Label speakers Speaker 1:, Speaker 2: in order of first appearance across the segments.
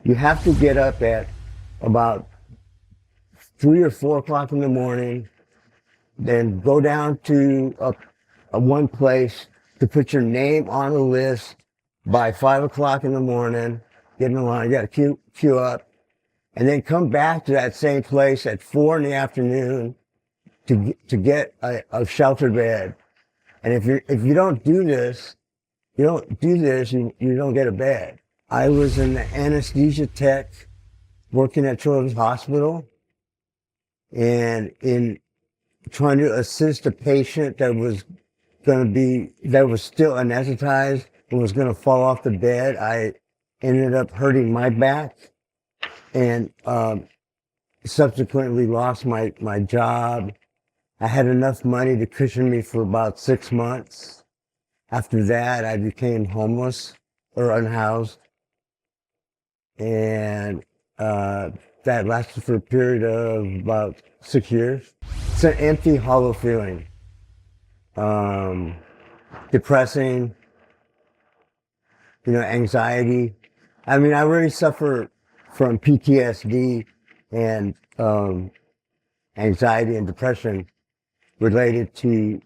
Speaker 1: You have to get up at about 3 or 4 o'clock in the morning, then go down to a one place to put your name on a list by 5 o'clock in the morning, get in the line, you got to queue up, and then come back to that same place at 4 in the afternoon to get a sheltered bed. And if you don't do this, you don't get a bed. I was an anesthesia tech working at Children's Hospital, and in trying to assist a patient that was still anesthetized and was going to fall off the bed, I ended up hurting my back and subsequently lost my job. I had enough money to cushion me for about 6 months. After that, I became homeless or unhoused. And that lasted for a period of about 6 years. It's an empty, hollow feeling. Depressing, anxiety. I mean, I really suffer from PTSD and anxiety and depression related to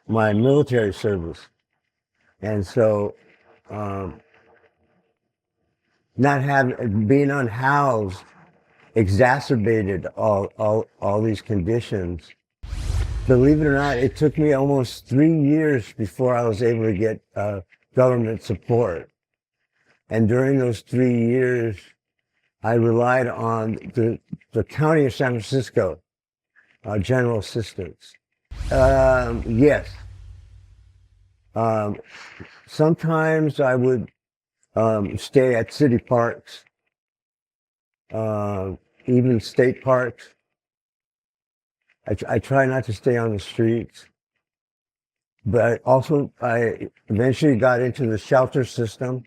Speaker 1: my military service. And so being unhoused exacerbated all these conditions. Believe it or not, it took me almost 3 years before I was able to get government support. And during those 3 years, I relied on the county of San Francisco, general assistance. Yes. Sometimes I would stay at city parks, even state parks. I try not to stay on the streets, but I eventually got into the shelter system.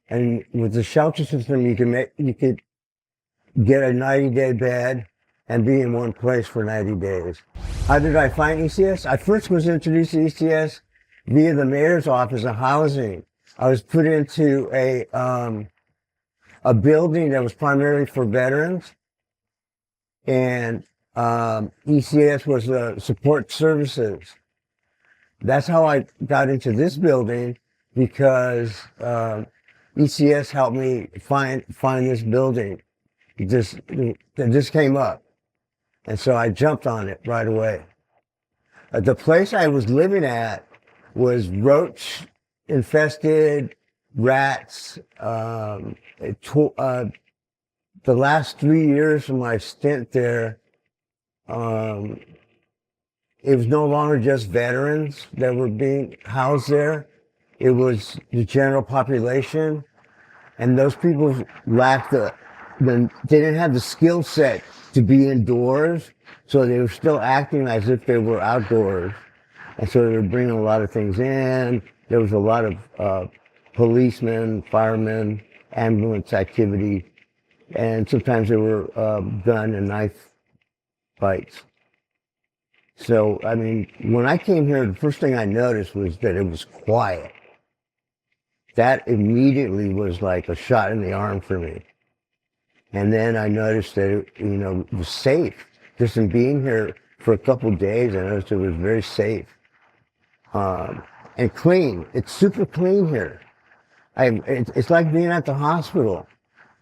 Speaker 1: And with the shelter system, you could get a 90-day bed and be in one place for 90 days. How did I find ECS? I first was introduced to ECS via the mayor's office of housing. I was put into a building that was primarily for veterans, and ECS was the support services. That's how I got into this building, because ECS helped me find this building. This came up, and so I jumped on it right away. The place I was living at was roach infested, rats. The last 3 years of my stint there, it was no longer just veterans that were being housed there. It was the general population, and those people lacked they didn't have the skill set to be indoors, so they were still acting as if they were outdoors. And so they were bringing a lot of things in. There was a lot of policemen, firemen, ambulance activity, and sometimes there were gun and knife fights. So, I mean, when I came here, the first thing I noticed was that it was quiet. That immediately was like a shot in the arm for me. And then I noticed that it was safe. Just in being here for a couple of days, I noticed it was very safe. And clean. It's super clean here. It's like being at the hospital.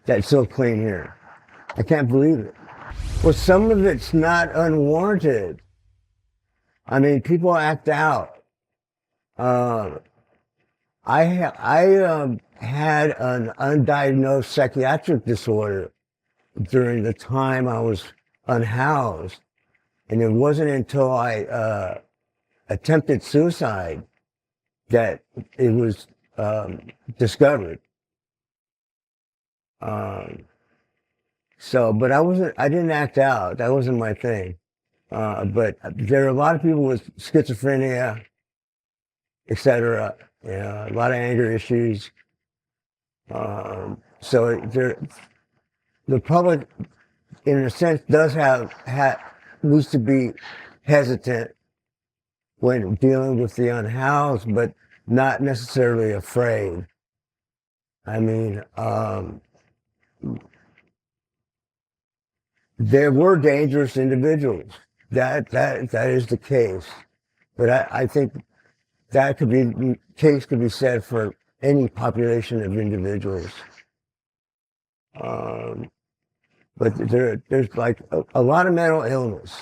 Speaker 1: That's so clean here. I can't believe it. Well, some of it's not unwarranted. I mean, people act out. I had an undiagnosed psychiatric disorder during the time I was unhoused, and it wasn't until I attempted suicide that it was discovered. But I didn't act out. That wasn't my thing. But there are a lot of people with schizophrenia, etc. A lot of anger issues. So the public, in a sense, does needs to be hesitant when dealing with the unhoused, but not necessarily afraid. I mean, there were dangerous individuals. That is the case. But I think case could be said for any population of individuals. But there's like a lot of mental illness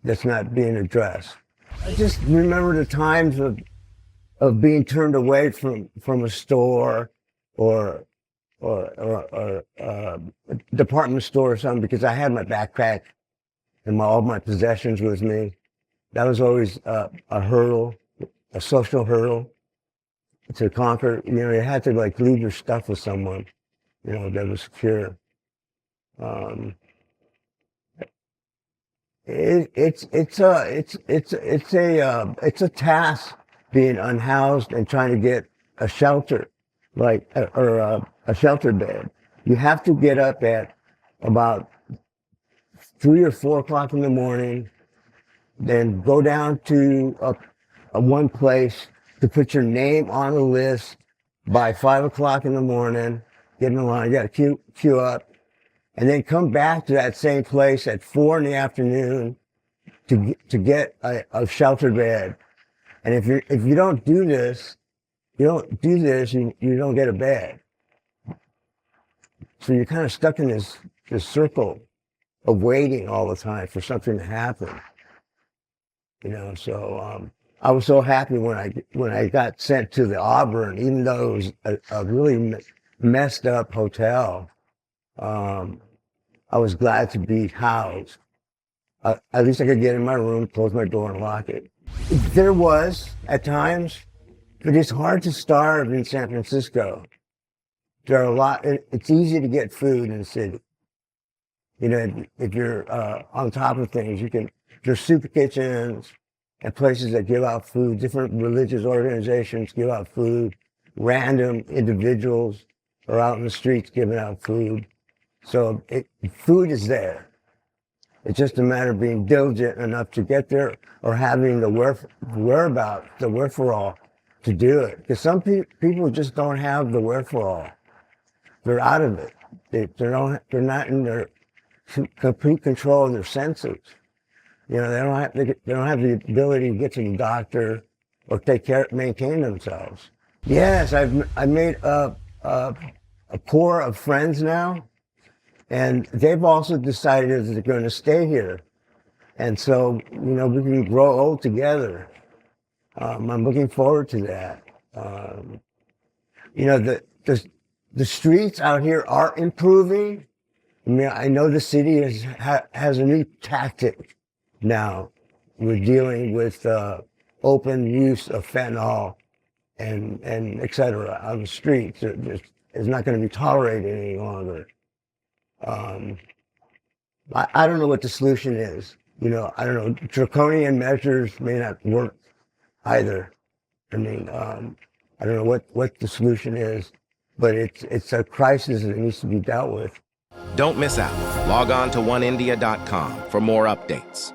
Speaker 1: that's not being addressed. I just remember the times of being turned away from a store or a department store or something because I had my backpack and all my possessions with me. That was always a hurdle, a social hurdle to conquer. You know, you had to like leave your stuff with someone, you know, that was secure. It's a task being unhoused and trying to get a shelter, like a shelter bed. You have to get up at about 3 or 4 o'clock in the morning, then go down to a one place to put your name on a list by 5 o'clock in the morning, get in line, you got to queue up, and then come back to that same place at 4 in the afternoon to get a shelter bed. And if you don't do this, you don't get a bed. So you're kind of stuck in this circle of waiting all the time for something to happen. You know, so I was so happy when I got sent to the Auburn, even though it was a really messed up hotel. I was glad to be housed. At least I could get in my room, close my door, and lock it. There was at times, but it's hard to starve in San Francisco. There are it's easy to get food in the city. You know, if you're on top of things, there's soup kitchens and places that give out food. Different religious organizations give out food. Random individuals are out in the streets giving out food. So food is there. It's just a matter of being diligent enough to get there or having the wherewithal to do it. Because some people just don't have the wherewithal. They're out of it. They're not in their complete control of their senses. You know, they don't have the ability to get to the doctor or maintain themselves. Yes, I've made a core of friends now, and they've also decided that they're going to stay here, and so you know we can grow old together. I'm looking forward to that. You know, the streets out here are improving. I mean, I know the city has a new tactic now. We're dealing with open use of fentanyl and et cetera on the streets. It's not going to be tolerated any longer. I don't know what the solution is. You know, I don't know. Draconian measures may not work either. I mean, I don't know what the solution is, but it's a crisis that needs to be dealt with.
Speaker 2: Don't miss out. Log on to oneindia.com for more updates.